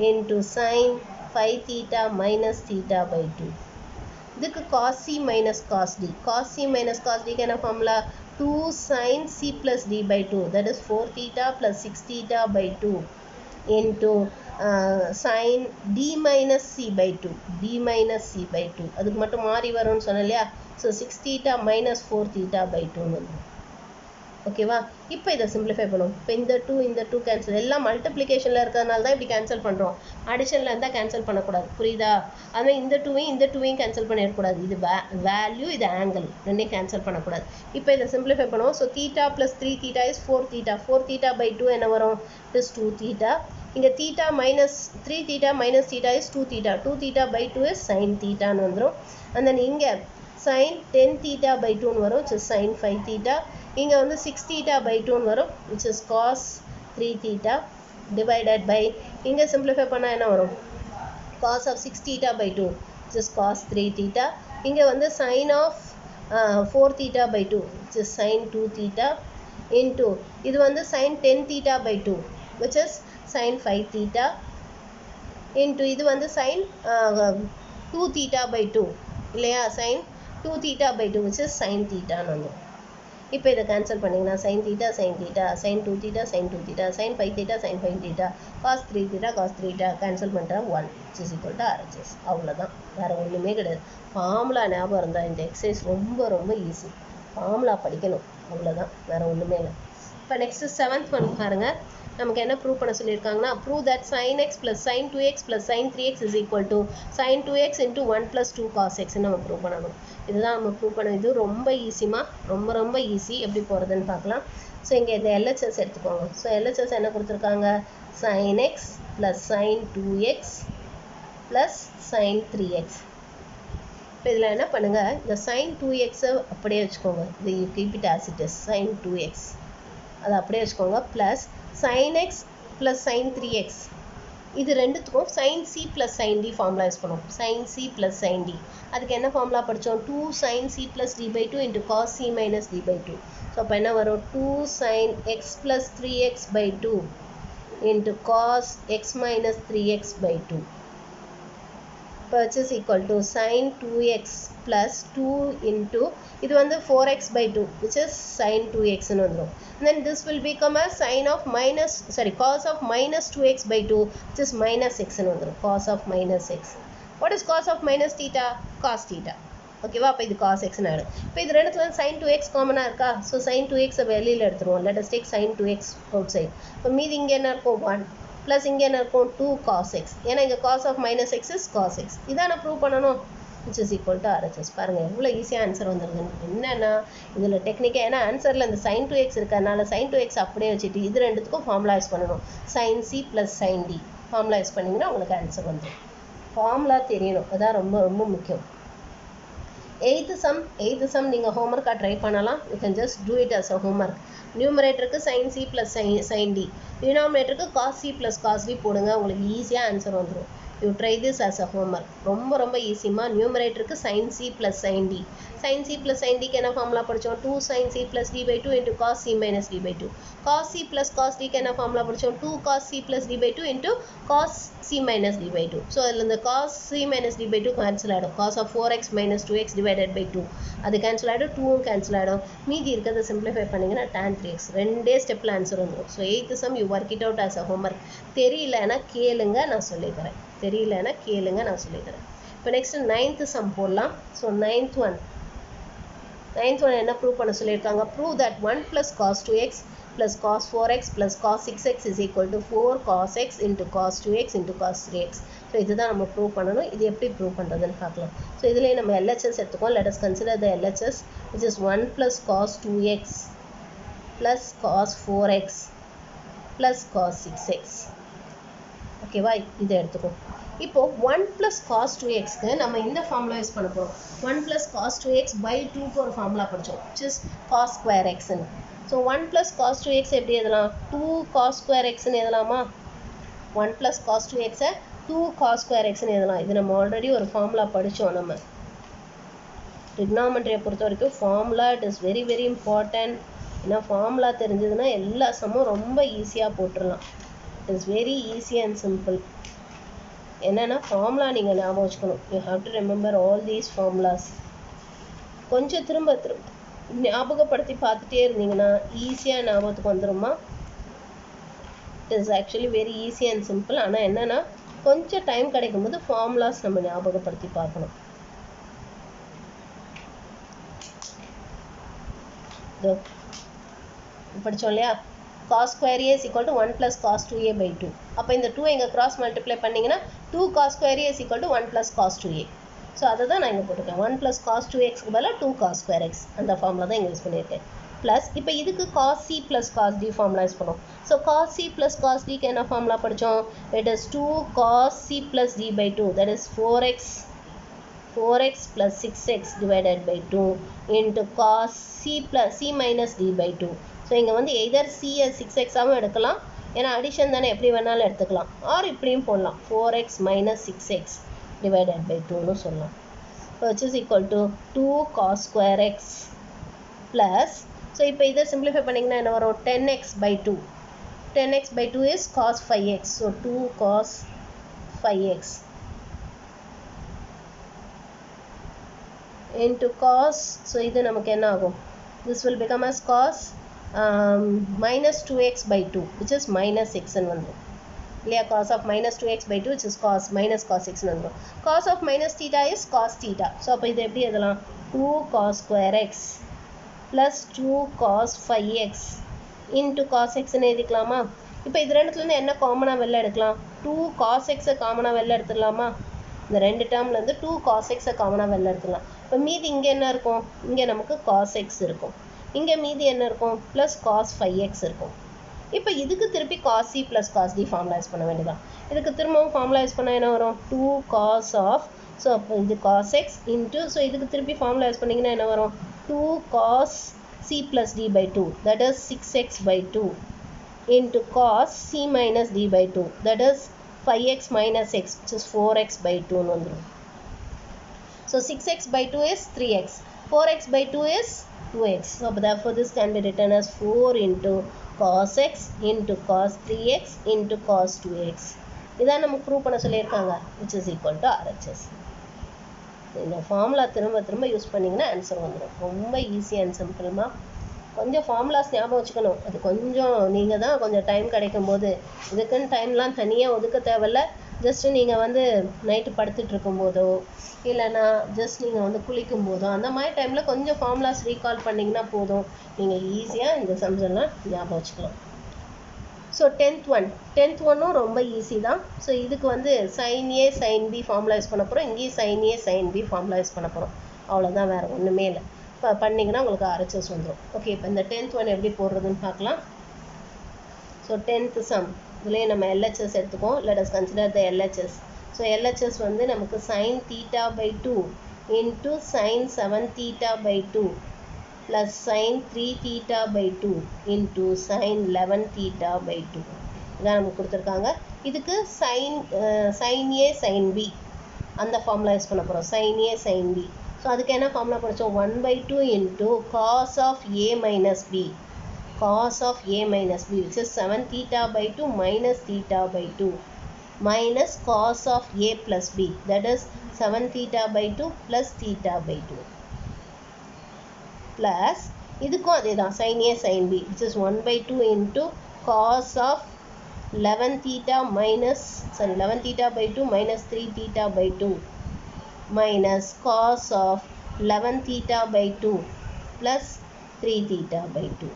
into sin 5 theta minus theta by 2. இதுக்கு cos c minus cos d. cos c minus cos d க்கு என்ன formula? 2 sin c plus d by 2. That is 4 theta plus 6 theta by 2 into sin d minus c by 2. d minus c by 2. அதுக்கு மட்டும் மாறி வரும்னு சொன்னேன் இல்லையா? So 6 theta minus 4 theta by 2 வந்துடும். ஓகேவா? இப்போ இதை சிம்பிளிஃபை பண்ணுவோம். இப்போ இந்த 2 கேன்சல். எல்லாம் மல்டிப்ளிகேஷனில் இருக்கிறதுனால தான் இப்படி கேன்சல் பண்ணுறோம். அடிஷனில் இருந்தால் கேன்சல் பண்ணக்கூடாது. புரியுதா? அதுமாதிரி இந்த 2வையும் கேன்சல் பண்ணிடக்கூடாது. இது வேல்யூ, இது ஆங்கிள், ரெண்டையும் கேன்சல் பண்ணக்கூடாது. இப்போ இதை சிம்பிளிஃபை பண்ணுவோம். So theta plus 3 theta is 4 theta. 4 theta by 2 என்ன வரும்? It is 2 theta. இங்கே theta minus 3 theta minus theta is 2 theta. 2 theta by 2 is sine தீட்டான்னு வந்துடும். அண்ட் தென் இங்கே sin 10 theta by 2 வரும், which is sin 5 theta. இங்கே வந்து 6 theta by 2 வரும், which is cos 3 theta divided by, இங்கே simplify பண்ணால் என்ன வரும்? cos of 6 theta by 2, which is cos 3 theta. இங்கே வந்து sin of 4 theta by 2, which is sin 2 theta into, இது வந்து sin 10 theta by 2, which is sin 5 theta into, இது வந்து sin 2 theta by 2, இல்லையா? sin 2 theta by 2, which is sin theta வந்து. இப்போ இதை கேன்சல் பண்ணிங்கன்னா sin theta sin 2 theta sin 2 theta sin 5 theta sin 5 theta cos 3 theta cos 3 theta cancel பண்ணுறேன் 1, which is equal to RHS. அவ்வளோதான், வேறு ஒன்றுமே கிடையாது. ஃபார்முலா ஞாபகம் இருந்தால் இந்த எக்ஸசைஸ் ரொம்ப ரொம்ப ஈஸி. ஃபார்முலா படிக்கணும், அவ்வளோதான், வேறு ஒன்றுமே இல்லை. இப்போ நெக்ஸ்ட்டு 7th ஒன் பாருங்கள். நமக்கு என்ன ப்ரூவ் பண்ண சொல்லியிருக்காங்கன்னா, prove that sin x plus sin 2x plus sin 3x is equal to sin 2x into 1 plus 2 cos x நம்ம ப்ரூவ் பண்ணணும். இதுதான் நம்ம ப்ரூவ் பண்ணணும். இது ரொம்ப ஈஸிமா, ரொம்ப ரொம்ப ஈஸி. எப்படி போகிறதுன்னு பார்க்கலாம். ஸோ இங்கே இந்த LHS எடுத்துக்கோங்க. ஸோ LHS என்ன கொடுத்துருக்காங்க? sin x plus sin 2x plus sin 3x. இப்போ இதில் என்ன பண்ணுங்கள், இந்த sin 2x அப்படியே வச்சுக்கோங்க. இது you keep it as it is, sin 2x அதை அப்படியே வச்சுக்கோங்க. Plus sin x plus sin 3x, இது ரெண்டுத்துக்கும் sin c plus sin d formula use பண்ணுவோம். sin c plus sin d, அதுக்கு என்ன ஃபார்முலா படித்தோம்? 2 sin c plus d by 2 into cos c minus d by 2. So அப்போ என்ன வரும்? 2 sin x plus 3x by 2 into cos x minus 3x by 2, which is equal to sin 2x plus 2 into, இது வந்து 4x by 2, which is sin 2x ன்னு வந்துடும். Then this will become a cos of minus 2x by 2, which is minus x ன்னு வந்துடும். cos of minus x. What is cos of minus theta? Cos theta. ஓகேவா? அப்போ இது cos x ஆகிடும். இப்போ இது ரெண்டுத்துல sin 2x காமனாக இருக்கா? ஸோ sin 2x வெளியில் எடுத்துருவோம். let us take sin 2x outside. இப்போ மீதி இங்கே என்ன இருக்கும்? 1 ப்ளஸ் இங்கே என்ன இருக்கும்? 2 cos x. ஏன்னா இங்கே cos of minus x is cos x. இதான் நான் ப்ரூவ் பண்ணணும். which is equal to RHS. பாருங்கள் எவ்வளோ ஈஸியாக ஆன்சர் வந்துருக்குன்னு. என்னென்னா இதில் டெக்னிக்காக ஏன்னா ஆன்சரில் இந்த sin 2x இருக்கிறதுனால sin 2x அப்படியே வச்சுட்டு இது ரெண்டுத்துக்கும் ஃபார்முலா யூஸ் பண்ணணும். sin c plus sin d formula use பண்ணிங்கன்னா உங்களுக்கு ஆன்சர் வந்துடும். ஃபார்முலா தெரியணும், அதான் ரொம்ப ரொம்ப முக்கியம். எய்த்து சம் நீங்கள் ஹோம்ஒர்க்காக ட்ரை பண்ணலாம். You can just do it as a homework. நியூமரேட்டருக்கு sin c plus sin d, டினாமினேட்டருக்கு cos c plus cos d போடுங்க, உங்களுக்கு ஈஸியாக ஆன்சர் வந்துடும். You try this as a homework. ரொம்ப ரொம்ப ஈஸிமா. நியூமரேட்டருக்கு sin c plus sin d. sin c plus sin dக்கு என்ன ஃபார்முலா படித்தோம்? 2 sin c plus d/2 into cos c minus d/2. cos c plus cos dக்கு என்ன ஃபார்முலா படித்தோம்? 2 cos c plus d/2 into cos c minus d/2. So அதில் இந்த cos c minus d/2 cancel ஆகிடும். cos of 4x minus 2x divided by 2 அது cancel ஆகிடும். 2வும் cancel ஆகிடும். மீதி இருக்கிறத சிம்பிளிஃபை பண்ணிங்கன்னா tan 3x. ரெண்டே ஸ்டெப்பில் ஆன்சர் வந்துடும். So eight sum you work it out as a homework. தெரியலன்னா கேளுங்க, நான் சொல்லித்தரேன். தெரியலன்னா கேளுங்க, நான் சொல்லித்தரேன். இப்போ நெக்ஸ்ட் 9th சம் போடலாம். ஸோ 9th one என்ன ப்ரூவ் பண்ண சொல்லியிருக்காங்க? Prove that 1 plus cos 2x plus cos 4x plus cos 6x is equal to 4 cos x into cos 2x into cos 3x. So இதுதான் நம்ம ப்ரூவ் பண்ணணும். இது எப்படி prove பண்ணுறதுன்னு பார்க்கலாம். ஸோ இதுலேயே நம்ம LHS எடுத்துக்கோம். let us consider the LHS which is 1 plus cos 2x plus cos 4x plus cos 6x. ஓகேவா? இதை எடுத்துக்கோ. இப்போ 1 ப்ளஸ் காஸ் 2xக்கு நம்ம இந்த ஃபார்முலா யூஸ் பண்ண போகிறோம். 1 ப்ளஸ் காஸ் 2x பை 2க்கு ஒரு ஃபார்முலா படித்தோம், which is காஸ் ஸ்கொயர் எக்ஸ்ன்னு. ஸோ 1 ப்ளஸ் காஸ் 2x எப்படி எழுதலாம்? 2 காஸ் ஸ்கொயர் எக்ஸ்ன்னு எழுதலாமா? 1 ப்ளஸ் காஸ் 2xை 2 காஸ் ஸ்கொயர் எக்ஸ்ன்னு எழுதலாம். இது நம்ம ஆல்ரெடி ஒரு ஃபார்முலா படித்தோம். நம்ம ட்ரிக்னாமெட்ரியை பொறுத்த வரைக்கும் formula it is very very important. ஏன்னா ஃபார்முலா தெரிஞ்சதுன்னா எல்லா சம்மும் ரொம்ப ஈஸியாக போட்டுடலாம். It is very easy and simple. என்னென்னா ஃபார்முலா நீங்கள் ஞாபகம் வச்சுக்கணும். You have to remember all these formulas. கொஞ்சம் திரும்ப ஞாபகப்படுத்தி பார்த்துட்டே இருந்தீங்கன்னா ஈஸியாக ஞாபகத்துக்கு வந்துடுமா? It is actually very easy and simple. ஆனால் என்னென்னா கொஞ்சம் டைம் கிடைக்கும்போது ஃபார்முலாஸ் நம்ம ஞாபகப்படுத்தி பார்க்கணும். படித்தோம் இல்லையா? cos square a is equal to 1 plus cos 2a by 2. அப்போ இந்த 2 இங்கே cross multiply பண்ணிங்கன்னா 2 cos square a is equal to 1 plus cos 2a. So அதை தான் நான் இங்கே போட்டிருக்கேன். 1 plus cos 2xக்கு பதிலாக 2 cos square x அந்த ஃபார்முலா தான் இங்கே யூஸ் பண்ணியிருக்கேன். ப்ளஸ் இப்போ இதுக்கு cos c plus cos d formula use பண்ணுவோம். So cos c plus cos dக்கு என்ன ஃபார்முலா படித்தோம்? It is 2 cos c plus d by 2, that is 4x plus 6x divided by 2 into cos c minus d by 2. So இங்கே வந்து either c 6x-ஆகவும் எடுக்கலாம், ஏன்னா addition தானே, எப்படி வேணாலும் எடுத்துக்கலாம். ஆர் இப்படியும் போடலாம், 4x minus 6x divided by 2ன்னு சொல்லலாம். which is equal to 2 cos square x plus, so இப்போ இதை சிம்பிளிஃபை பண்ணிங்கன்னா என்ன வரும்? 10x by 2. 10x by 2 is cos 5x. So 2 cos 5x into cos, so இது நமக்கு என்ன ஆகும்? this will become as cos minus 2x by 2, which is minus x ன்னு வந்துடும் இல்லையா? cos of minus 2x by 2, which is cos minus cos x ன்னு வந்துடும். cos of minus theta is cos theta. So அப்போ இது எப்படி எழுதலாம்? 2 cos square x plus 2 cos 5x into cos x ன்னு எழுதிக்கலாமா? இப்போ இது ரெண்டுத்துலேருந்து என்ன காமனாக வெளில எடுக்கலாம்? 2 cos x காமனாக வெளில எடுத்துடலாமா? இந்த ரெண்டு டேர்ம்லேருந்து 2 cos x காமனாக வெளில எடுத்துடலாம். இப்போ மீதி இங்கே என்ன இருக்கும்? இங்கே நமக்கு cos x இருக்கும். இங்கே மீதி என்ன இருக்கும்? ப்ளஸ் cos 5x இருக்கும். இப்போ இதுக்கு திருப்பி cos c plus cos d formula use பண்ண வேண்டியதான். இதுக்கு திரும்பவும் ஃபார்முலா யூஸ் பண்ணால் என்ன வரும்? 2 cos of, ஸோ அப்போ இது cos x இன்ட்டு, ஸோ இதுக்கு திருப்பி ஃபார்முலா யூஸ் பண்ணிங்கன்னா என்ன வரும்? 2 cos c plus d by 2, that is 6x by 2 into cos c minus d by 2, that is 5x minus x, which is 4x by 2ன்னு வந்துடும். So 6x by 2 is 3x, 4x by 2 is 2x. So therefore this can be written as 4 into cos x into cos 3x into cos 2x. இதான் நமக்கு prove பண்ண சொல்லியிருக்காங்க, which is equal to RHS. இந்த formula திரும்ப use பண்ணிங்கன்னா answer வந்துடும். ரொம்ப easy and சிம்பிள்மா. கொஞ்சம் ஃபார்முலாஸ் ஞாபகம் வச்சுக்கணும். அது கொஞ்சம் நீங்கள் தான் கொஞ்சம் டைம் கிடைக்கும் போது, இதுக்குன்னு டைம்லாம் தனியாக ஒதுக்க தேவையில்ல. ஜஸ்ட் நீங்கள் வந்து நைட்டு படுத்துட்டு இருக்கும்போதோ இல்லைன்னா ஜஸ்ட் நீங்கள் வந்து குளிக்கும் போதோ அந்த மாதிரி டைமில் கொஞ்சம் ஃபார்முலாஸ் ரீகால் பண்ணிங்கன்னா போதும், நீங்கள் ஈஸியாக இந்த சம்ஸ் எல்லாம் ஞாபகம் வச்சுக்கலாம். ஸோ டென்த் ஒன்னும் ரொம்ப ஈஸி தான். ஸோ இதுக்கு வந்து sign A sine B formula use பண்ண போகிறோம், இங்கேயும் sign A sine B formula use பண்ண போகிறோம். அவ்வளோதான், வேறு ஒன்றுமே இல்லை. இப்போ பண்ணிங்கன்னா உங்களுக்கு RHS வந்துடும். ஓகே, இப்போ இந்த 10th ஒன் எப்படி போடுறதுன்னு பார்க்கலாம். ஸோ 10th சம் இதுலேயே நம்ம LHS எடுத்துக்கோம். Let us consider the LHS. So LHS வந்து நமக்கு sin θ/2 into sin 7 θ/2 plus sin 3 θ/2 into sin 11 θ/2 இதான் நமக்கு கொடுத்துருக்காங்க. இதுக்கு sin A sin B அந்த ஃபார்முலா யூஸ் பண்ண போகிறோம், sin A sin B. So அதுக்கு என்ன ஃபார்முலா படித்தோம், 1/2 into cos of A minus B, cos of A minus B, which is 7 θ/2 minus θ/2 minus cos of A plus B, that is 7 θ/2 plus θ/2 plus இதுக்கும் அதே தான் sin A sin B, which is 1/2 into cos of 11 θ/2 minus 3 θ/2 minus cos of 11 θ/2 plus 3 θ/2.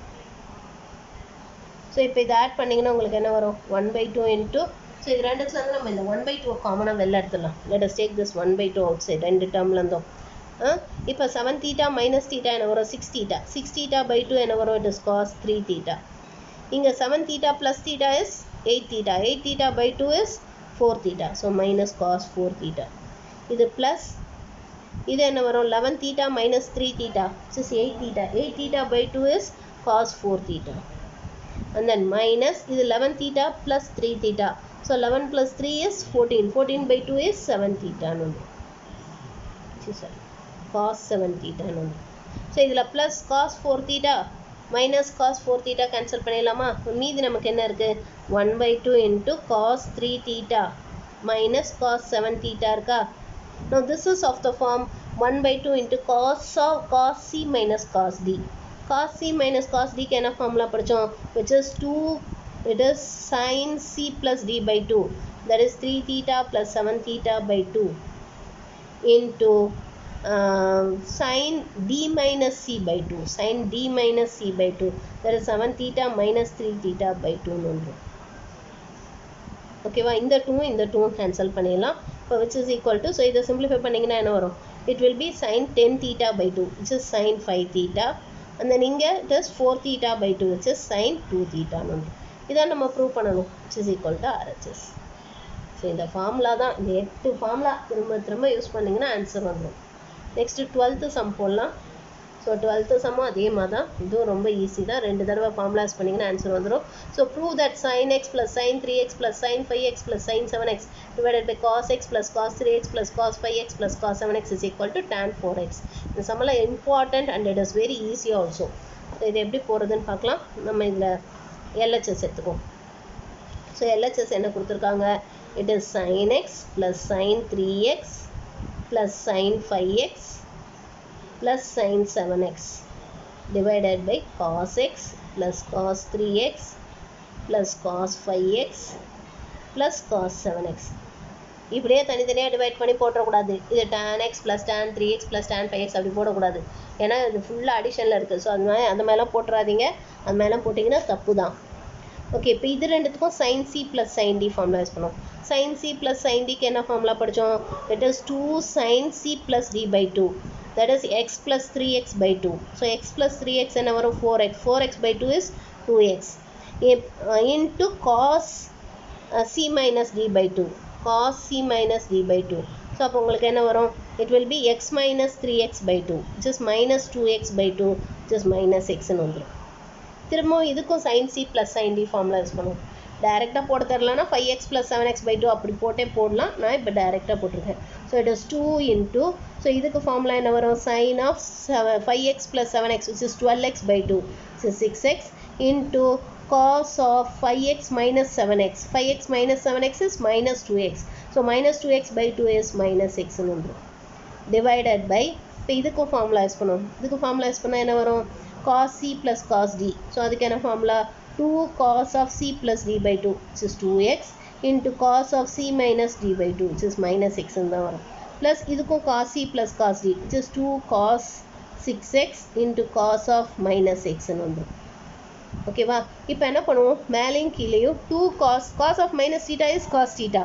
So இப்போ இதை add பண்ணிங்கன்னா உங்களுக்கு என்ன வரும், 1/2 into, so இது ரெண்டுத்துல வந்து நம்ம இந்த 1/2 காமனாக வெளில எடுத்துடலாம். Let us take this 1/2 outside, ரெண்டு டேர்மில் இருந்தோம். இப்போ 7 θ minus θ என்ன வரும், 6 θ, 6 θ/2 என்ன வரும், it is cos 3 θ. இங்கே 7 θ plus θ is 8 θ, 8 θ/2 is 4 θ, so minus cos 4 θ. இது ப்ளஸ் இது என்ன வரும், 11 θ minus 3 θ, which is 8 θ, 8 θ/2 is cos 4 θ. And then minus இது 11 θ plus 3 θ, so 11 plus 3 is 14, 14/2 is 7 θ cos 7 θ. So இதில் plus cos 4 θ minus cos 4 θ cancel பண்ணிடலாமா. மீதி நமக்கு என்ன இருக்குது, 1/2 into cos 3 θ minus cos 7 θ இருக்கா. Now this is of the form 1/2 into cos C minus cos D. Cos C minus cos D க்கு என்ன formula படித்தோம், which is 2, it is sin C plus D by 2, that is 3 θ plus 7 θ/2 into sin D minus C by 2, sin D minus C by 2, that is 7 θ minus 3 θ/2 வந்துடும். ஓகேவா, இந்த 2 cancel பண்ணிடலாம். இப்போ which is equal to, so இதை simplify பண்ணிங்கன்னா என்ன வரும், it will be sin 10 θ/2, which is sin 5 θ, and then இங்கே it is 4 θ/2, which is sin 2 θ. இதான் நம்ம ப்ரூவ் பண்ணணும், which is equal to RHS. So இந்த ஃபார்முலா தான், இந்த 8 ஃபார்முலா திரும்ப யூஸ் பண்ணிங்கன்னா ஆன்சர் வந்துடும். நெக்ஸ்ட்டு 12th சம் போடலாம். ஸோ 12th சம்மும் அதே மாதிரி தான், இதுவும் ரொம்ப ஈஸி தான், 2 தடவை ஃபார்முலா யூஸ் பண்ணிங்கன்னா ஆன்சர் வந்துடும். So prove that sin x plus sin 3x plus sin 5x plus sin 7x divided by cos x plus cos 3x plus cos 5x plus cos 7x is equal to tan 4x. இந்த சம்மெல்லாம் important and it is very easy also. So இது எப்படி போகிறதுன்னு பார்க்கலாம். நம்ம இதில் LHS எடுத்துக்கோம். So LHS என்ன கொடுத்துருக்காங்க, it is sin x plus sin 3x plus sin 5x plus sin 7x divided by cos x plus cos 3x plus cos 5x plus cos 7x. இப்படியே தனித்தனியாக டிவைட் பண்ணி போட்டக்கூடாது. இது tan x plus tan 3x plus tan 5x அப்படி போடக்கூடாது, ஏன்னா இது ஃபுல்லாக அடிஷனில் இருக்குது. ஸோ அந்த மேலே போட்டுறாதீங்க, அது மேலே போட்டிங்கன்னா தப்பு தான். ஓகே, இப்போ இது ரெண்டுத்துக்கும் sin C plus sin D formula use பண்ணுவோம். sin C plus sin Dக்கு என்ன ஃபார்முலா படித்தோம், it is 2 sin C plus D by 2, that is x plus 3x by 2. So x plus 3x என்ன வரும், 4x, 4x by 2 is 2x into cos C minus D by 2, cos C minus D by 2. So அப்போ உங்களுக்கு என்ன வரும், it will be x minus 3x by 2, which is minus 2x by 2, which is minus xன்னு வந்துடும். திரும்பவும் இதுக்கும் sin C plus sin D formula use பண்ணுவோம். டைரெக்டாக போட தரலன்னா 5x plus 7x by 2 அப்படி போட்டே போடலாம், நான் இப்போ டைரெக்டாக போட்டிருக்கேன். So it is 2 into, so இதுக்கு ஃபார்முலா என்ன வரும், sin of 5x plus 7x, which is 12x by 2, which is 6x into cos of 5x minus 7x, 5x minus 7x is minus 2x, so minus 2x by 2 is minus x divided by, இப்போ இதுக்கும் formula use பண்ணுவோம். இதுக்கு formula use பண்ணால் என்ன வரும், cos C plus cos D. So அதுக்கு என்ன formula, 2 cos of C plus D by 2, which is 2x into cos of c minus d by 2 which is minus x தான் வரும் plus இதுக்கும் cos c plus cos d which is 2 cos 6x into cos of minus x ன்னு வந்துரும் ஓகேவா இப்போ என்ன பண்ணுவோம் மேலேயும் கீழேயும் 2 cos of minus theta is cos theta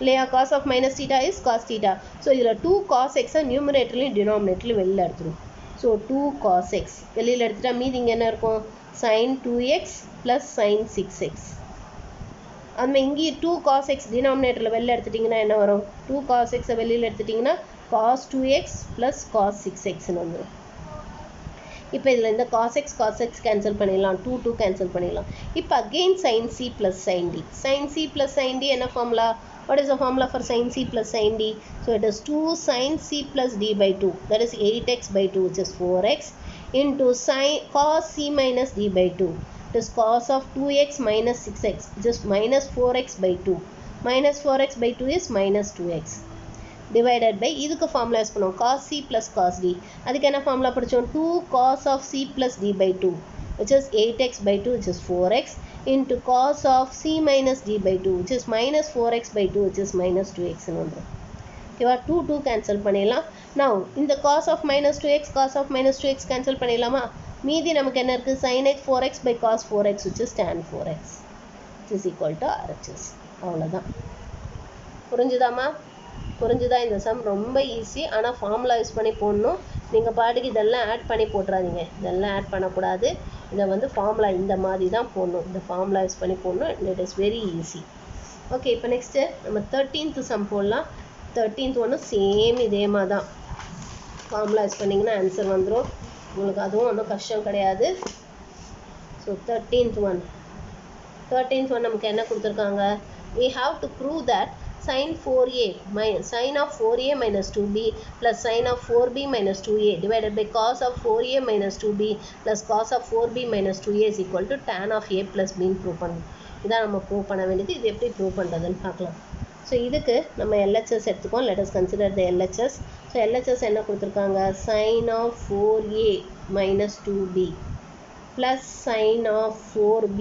இல்லையா cos of minus theta is cos theta so இதில் 2 cos x நியூமரேட்டர்லையும் டினாமினேட்டர்லையும் வெளியில் எடுத்துரும் ஸோ 2 cos x வெளியில் எடுத்துட்டா மீதி இங்கே என்ன இருக்கும் sin 2x plus sin 6x அதுமாதிரி இங்கே 2 cos x டினாமினேட்டரில் வெளியில் எடுத்துட்டிங்கன்னா என்ன வரும் 2 cos x வெளியில் எடுத்துட்டிங்கன்னா cos 2x plus cos 6xன்னு வந்துடும் இப்போ இதில் இந்த cos x கேன்சல் பண்ணிடலாம் 2 கேன்சல் பண்ணிடலாம் இப்போ again sin c plus sin d sin c plus sin d என்ன formula what is the formula for sin c plus sin d so it is 2 sin c plus d by 2 that is 8x by 2 which is 4x into sin cos c minus d by 2 it is cos of 2x minus 6x which is minus 4x by 2 minus 4x by 2 is minus 2x divided by இதுக்கு formula use பண்ணுவோம் cos c plus cos d அதுக்கு என்ன formula படிச்சோம் 2 cos of c plus d by 2 which is 8x by 2 which is 4x into cos of c minus d by 2 which is minus 4x by 2 which is minus 2x ன்னு வந்துரும் ஓகேவா 2 cancel பண்ணிடலாம் now இந்த cos of minus 2x cancel பண்ணிடலாமா மீதி நமக்கு என்ன இருக்குது sin x 4x by cos 4x which is tan 4x which is equal to RHS அவ்வளோதான் புரிஞ்சுதா இந்த சம் ரொம்ப ஈஸி ஆனால் ஃபார்முலா யூஸ் பண்ணி போடணும் நீங்கள் பாட்டுக்கு இதெல்லாம் ஆட் பண்ணி போட்டுறாதீங்க இதெல்லாம் ஆட் பண்ணக்கூடாது இதை வந்து ஃபார்முலா இந்த மாதிரி தான் போடணும் இந்த ஃபார்முலா யூஸ் பண்ணி போடணும் it is very easy okay இப்போ நெக்ஸ்ட்டு நம்ம 13th சம் போடலாம் 13th ஒன்று சேம் இதே மாதிரி தான் ஃபார்முலா யூஸ் பண்ணிங்கன்னா ஆன்சர் வந்துடும் உங்களுக்கு அதுவும் ஒன்றும் கஷ்டம் கிடையாது ஸோ 13th ஒன் நமக்கு என்ன கொடுத்துருக்காங்க we have to prove that sin 4a sin of 4a minus 2b plus sin of 4b minus 2a divided by cos of 4a minus 2b plus cos of 4b minus 2a is equal to tan of a plus b prove பண்ணணும் இதான் நம்ம prove பண்ண வேண்டியது இது எப்படி prove பண்ணுறதுன்னு பார்க்கலாம் so இதுக்கு நம்ம LHS எடுத்துக்கோம் let us consider the LHS so LHS என்ன கொடுத்துருக்காங்க sin of 4a minus 2b plus sin of 4b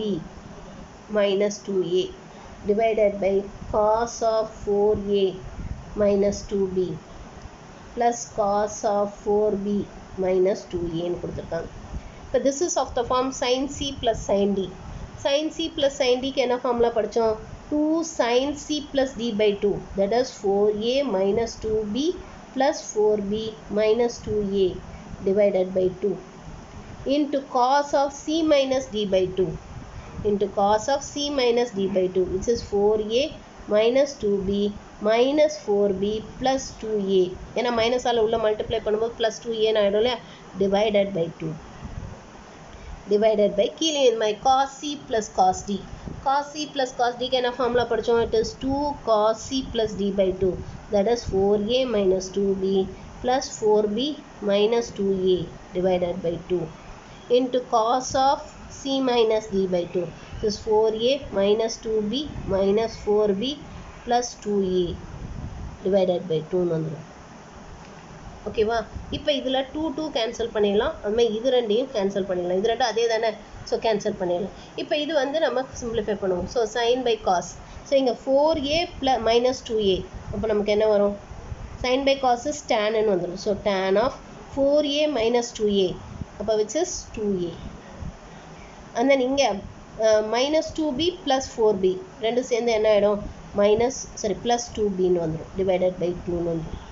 minus 2a divided by cos of 4a minus 2b plus cos of 4b minus 2a ன்னு கொடுத்துருக்காங்க இப்போ this is of the form sin c plus sin d sin c plus sin d க்கு என்ன formula படித்தோம் 2 sin c plus d by 2 that is 4a minus 2b plus 4b minus 2a divided by 2 into cos of c minus d by 2 into cos of c minus d by 2 which is 4a minus 2b minus 4b plus 2a ஏன்னா மைனஸால் உள்ள multiply பண்ணும்போது plus 2a ஆகிடும் இல்லையா divided by 2 divided by கீழே my cos c plus cos d cos c plus cos d க்கு என்ன formula படித்தோம் it is 2 cos c plus d by 2 that is 4a minus 2b plus 4b minus 2a divided by 2 into cos of c minus d by 2 this is 4a minus 2b minus 4b plus 2a divided by 2 வந்துரும் ஓகேவா இப்போ இதில் 2 cancel பண்ணிடலாம் அதுமாதிரி இது ரெண்டையும் cancel பண்ணிடலாம் இது ரெண்டும் அதே தானே ஸோ கேன்சல் பண்ணிடலாம் இப்போ இது வந்து நம்ம சிம்பிளிஃபை பண்ணுவோம் so sin by cos so இங்கே 4a plus minus 2a அப்போ நமக்கு என்ன வரும் sin by cos is tan ன்னு வந்துடும் so tan of 4a minus 2a அப்போ which is 2a and then இங்கே minus 2b plus 4b ரெண்டும் சேர்ந்து என்ன ஆகிடும் plus 2bன்னு வந்துடும் divided by 2ன்னு வந்துடும்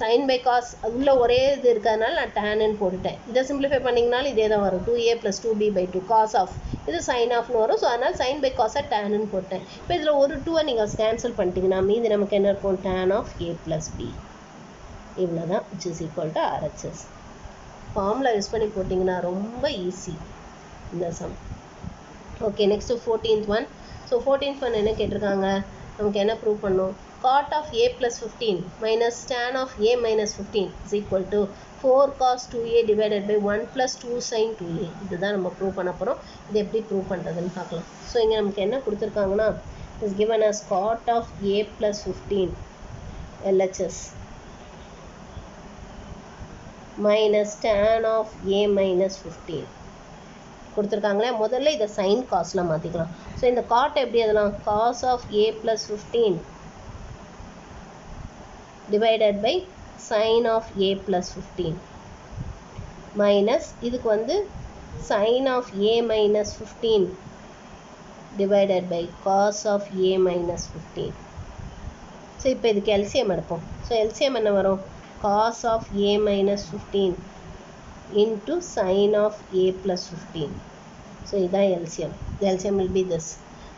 sin by cos உள்ள ஒரே இது இருக்கிறதுனால நான் tan ன்னு போட்டுட்டேன் இதை சிம்பிளிஃபை பண்ணிங்கனாலும் இதே தான் வரும் 2a plus 2b by 2 cos of இது sin ofனு வரும் ஸோ அதனால் sin by cos tan ன்னு போட்டேன் இப்போ இதில் ஒரு 2 நீங்கள் கேன்சல் பண்ணிட்டீங்கன்னா மீதி நமக்கு என்ன இருக்கும் tan of a plus b இவ்வளோ தான் which is equal to RHS formula use பண்ணி போட்டிங்கன்னா ரொம்ப ஈஸி இந்த sum okay next 14th one so 14th one என்ன கேட்டிருக்காங்க நமக்கு என்ன ப்ரூவ் பண்ணணும் cot of a plus 15 minus tan of a minus 15 is equal to 4 cos 2a divided by 1 plus 2 sin 2a இதுதான் நம்ம ப்ரூவ் பண்ண போகிறோம் இது எப்படி ப்ரூவ் பண்ணுறதுன்னு பார்க்கலாம் ஸோ இங்கே நமக்கு என்ன கொடுத்துருக்காங்கன்னா is given as cot of a plus 15 LHS minus tan of a minus 15 கொடுத்துருக்காங்களே, முதல்ல இதை சைன் காஸ்டில் மாற்றிக்கலாம். ஸோ இந்த காட்டை எப்படி எழுதலாம்? Cos of A plus 15 divided by sin of A plus 15 minus இதுக்கு வந்து sin of a minus 15 divided by cos of a minus 15. So இப்போ இதுக்கு எல்சிஎம் எடுப்போம். ஸோ எல்சிஎம் என்ன வரும்? cos of a minus 15 into sin of a plus 15. So இதுதான் LCM. The LCM will be this.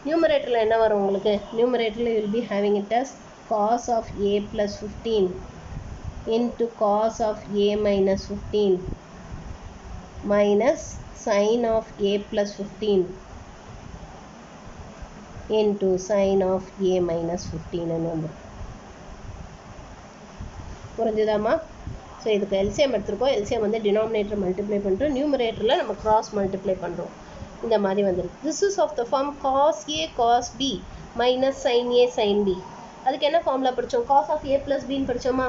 நியூமரேட்டரில் என்ன வரும் உங்களுக்கு? நியூமரேட்டரில் will be having it as cos of a plus 15 into cos of a minus 15 minus sin of a plus 15 into sin of a minus 15 ன்னு வந்துடும். புரிஞ்சுதாம்மா? So இதுக்கு LCM எடுத்துருக்கோம். எல்சிஎம் வந்து டினாமினேட்டர் மல்டிப்ளை பண்ணுறோம், நியூமரேட்டரில் நம்ம கிராஸ் மல்டிப்ளை பண்ணுறோம். இந்த மாதிரி வந்துருக்கு. This is of the form cos A cos B minus sine A sine B. அதுக்கு என்ன ஃபார்முலா படித்தோம்? காஸ் ஆஃப் ஏ ப்ளஸ் பின்னு படித்தோமா?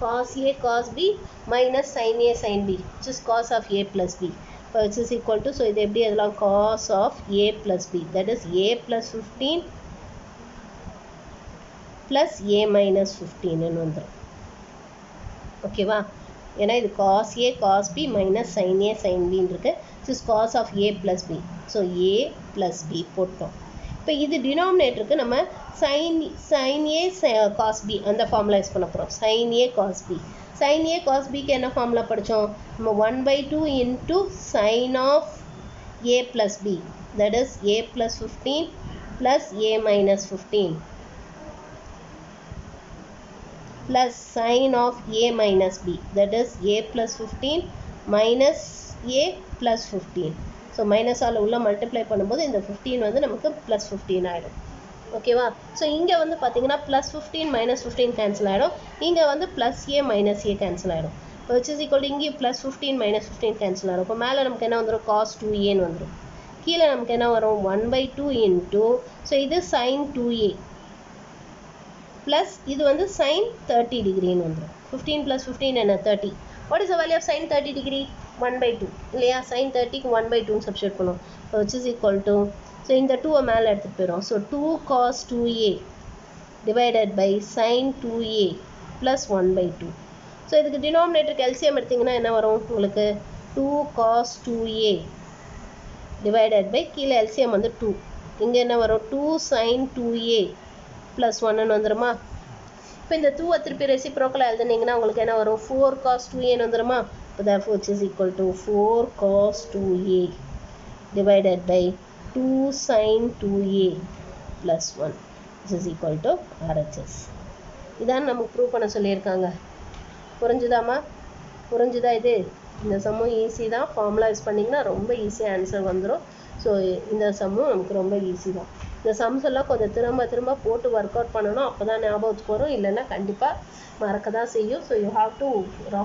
Cos A cos B minus sine A sine B which is cos of A plus B. which is equal to, so இது எப்படி எழுதலாம்? cos of a plus b, that is a plus 15 plus a minus 15 ன்னு வந்துடும். ஓகேவா? ஏன்னா இது cos a cos b minus sin a sin b இருக்கு. this is cos of a plus b. so a plus b போட்டோம். இப்போ இது டினாமினேட்டருக்கு நம்ம sin a cos b அந்த ஃபார்முலா யூஸ் பண்ண போகிறோம். sin a cos b. sin a cos b க்கு என்ன ஃபார்முலா படித்தோம்? நம்ம 1/2 into sin of a plus b, that is a plus 15 plus a minus 15 plus sin of a minus b, that is a plus 15 minus a plus 15. So மைனஸால் உள்ள multiply பண்ணும்போது இந்த 15 வந்து நமக்கு plus 15 ஆகிடும். ஓகேவா? ஸோ இங்கே வந்து பார்த்தீங்கன்னா ப்ளஸ் 15 மைனஸ் 15 கேன்சல் ஆகிடும். இங்கே வந்து plus A minus A cancel ஆகிடும். which is equal to இங்கே ப்ளஸ் 15 மைனஸ் 15 கேன்சல் ஆகிடும். இப்போ மேலே நமக்கு என்ன வந்துடும்? காஸ் 2ஏன்னு வந்துடும். கீழே நமக்கு என்ன வரும்? 1/2 இன்ட்டு, ஸோ இது சைன் 2a ப்ளஸ் இது வந்து சைன் 30 டிகிரின்னு வந்துடும். 15 ப்ளஸ் 15 என்ன? 30. What is the value of sin 30 degree? 1/2 இல்லையா? சைன் 30க்கு 1/2ன்னு சப்ஸ்டிட்யூட் பண்ணுவோம். which is equal to, so இந்த 2 மேலே எடுத்துகிட்டு போயிடும். So 2 cos 2a divided by sin 2a plus 1/2. So இதுக்கு டினாமினேட்டருக்கு எல்சிஎம் எடுத்திங்கன்னா என்ன வரும் உங்களுக்கு? 2 cos 2a டிவைடட் பை கீழே எல்சிஎம் வந்து 2. இங்கே என்ன வரும்? 2 sin 2a ப்ளஸ் 1ன்னு வந்துடுமா? இப்போ இந்த 2 திருப்பி ரெசிப்ரோக்கலாக எழுதுனீங்கன்னா உங்களுக்கு என்ன வரும்? 4 cos 2aன்னு வந்துடுமா? இப்போ therefore which is equal to 4 cos 2a divided by 2 sin 2a plus 1 which is equal to RHS. இதான் நமக்கு ப்ரூவ் பண்ண சொல்லியிருக்காங்க. புரிஞ்சுதாம்மா? புரிஞ்சுதா? இது இந்த சம்மும் ஈஸி தான். ஃபார்முலா யூஸ் பண்ணிங்கன்னா ரொம்ப ஈஸியாக ஆன்சர் வந்துடும். ஸோ இந்த சம்மும் நமக்கு ரொம்ப ஈஸி தான். இந்த சம்ஸ் எல்லாம் கொஞ்சம் திரும்ப திரும்ப போட்டு ஒர்க் அவுட் பண்ணணும். அப்போ தான் ஞாபகத்துக்கு வரும். இல்லைன்னா கண்டிப்பாக மறக்க தான் செய்யும். ஸோ யூ ஹாவ் டு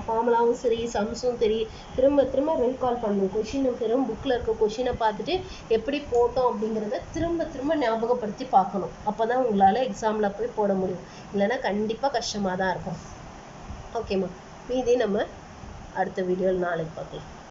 ஃபார்முலாவும் சரி சம்ஸும் சரி திரும்ப திரும்ப ரீகால் பண்ணணும். கொஷினும் வெறும் புக்கில் இருக்க கொஷினை பார்த்துட்டு எப்படி போட்டோம் அப்படிங்கிறத திரும்ப திரும்ப ஞாபகப்படுத்தி பார்க்கணும். அப்போ தான் உங்களால் எக்ஸாமில் போய் போட முடியும். இல்லைன்னா கண்டிப்பாக கஷ்டமாக தான் இருக்கும். ஓகேம்மா? மீதி நம்ம அடுத்த வீடியோவில் நாளைக்கு பார்க்கலாம்.